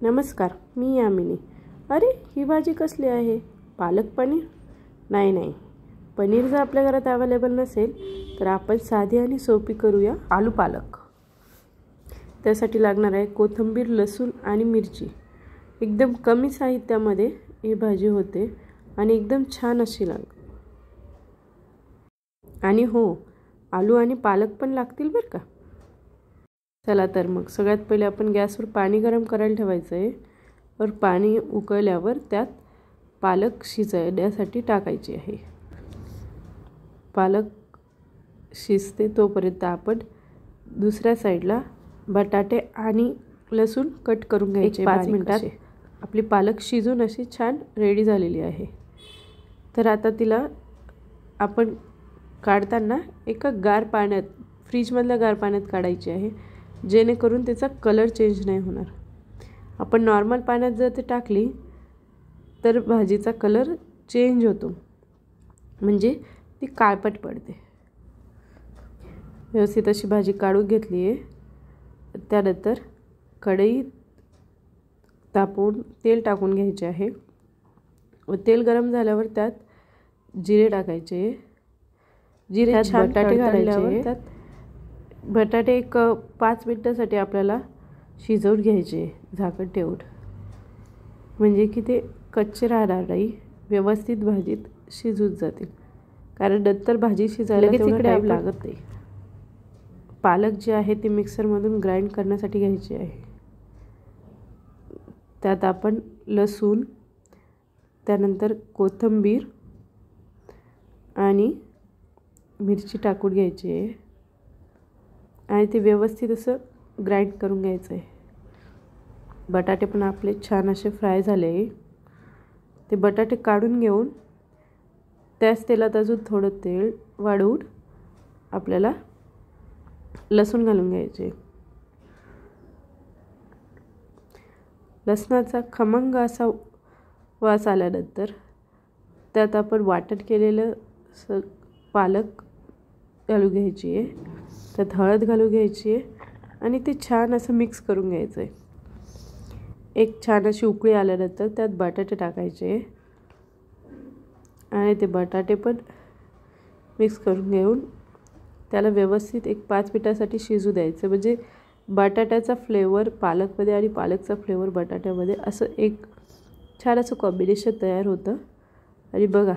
नमस्कार, मी यामिनी. अरे, ही भाजी कसली आहे? पालक पनीर? नाही. पनीर जर आपल्या घरात अवेलेबल नसेल तर आपण साधी आणि सोपी करूया आलू पालक. त्यासाठी लागणार आहे कोथिंबीर, लसूण आणि मिरची. एकदम कमी साहित्यामध्ये ही भाजी होते आणि एकदम छान अशी लागते. आणि हो, आलू आणि पालक पण लागतील बरं का. चला तर मग सगळ्यात पहिले आपण गॅसवर पाणी गरम करायला ठेवायचं आहे. और पाणी उकळल्यावर त्यात पालक शिजण्यासाठी टाकायची आहे. पालक शिजते तोपर्यंत आपण दुसऱ्या साईडला बटाटे आणि लसूण कट करून घ्यायचे. 5 मिनिटात आपली पालक शिजून अशी छान रेडी झालेली आहे. तर आता तिला आपण काढताना एका गार पाण्यात, फ्रीजमधल्या गार पाण्यात काढायची आहे, जेणेकरून त्याचा कलर चेंज नाही होणार. आपण नॉर्मल पाण्यात जर ते टाकली तर भाजीचा कलर चेंज होतो, म्हणजे ती काळपट पडते. व्यवस्थित अशी भाजी काढून घेतली आहे. त्यानंतर कढई तापवून तेल टाकून घ्यायचे आहे व तेल गरम झाल्यावर त्यात जिरे टाकायचे. जिरे छान बटाटे घालायचे. त्यात बटाटे एक 5 मिनिटासाठी आपल्याला शिजवून घ्यायचे झाकण ठेवून, म्हणजे की ते कच्चे राहणार नाही, व्यवस्थित भाजीत शिजून जातील. कारण नंतर भाजी शिजायला तेवढा टाईम लागत नाही. पालक जे आहे ते मिक्सरमधून ग्राइंड करण्यासाठी घ्यायचे आहे. त्यात आपण लसूण, त्यानंतर कोथिंबीर आणि मिरची टाकून घ्यायची आहे आणि ते व्यवस्थित असं ग्राइंड करून घ्यायचं आहे. बटाटे पण आपले छान असे फ्राय झाले. ते बटाटे काढून घेऊन त्याच तेलात अजून थोडं तेल वाढवून आपल्याला लसूण घालून घ्यायचे. लसणाचा खमंग असा वास आल्यानंतर त्यात आपण वाटण केलेलं पालक घालून घ्यायची आहे. त्यात हळद घालून घ्यायची आहे आणि ते छान असं मिक्स करून घ्यायचं आहे. एक छान अशी उकळी आल्यानंतर त्यात बटाटे टाकायचे आणि ते बटाटे पण मिक्स करून घेऊन त्याला व्यवस्थित एक 5 मिनिटासाठी शिजू द्यायचं. म्हणजे बटाट्याचा फ्लेवर पालकमध्ये आणि पालकचा फ्लेवर बटाट्यामध्ये असं एक छान असं कॉम्बिनेशन तयार होतं. आणि बघा,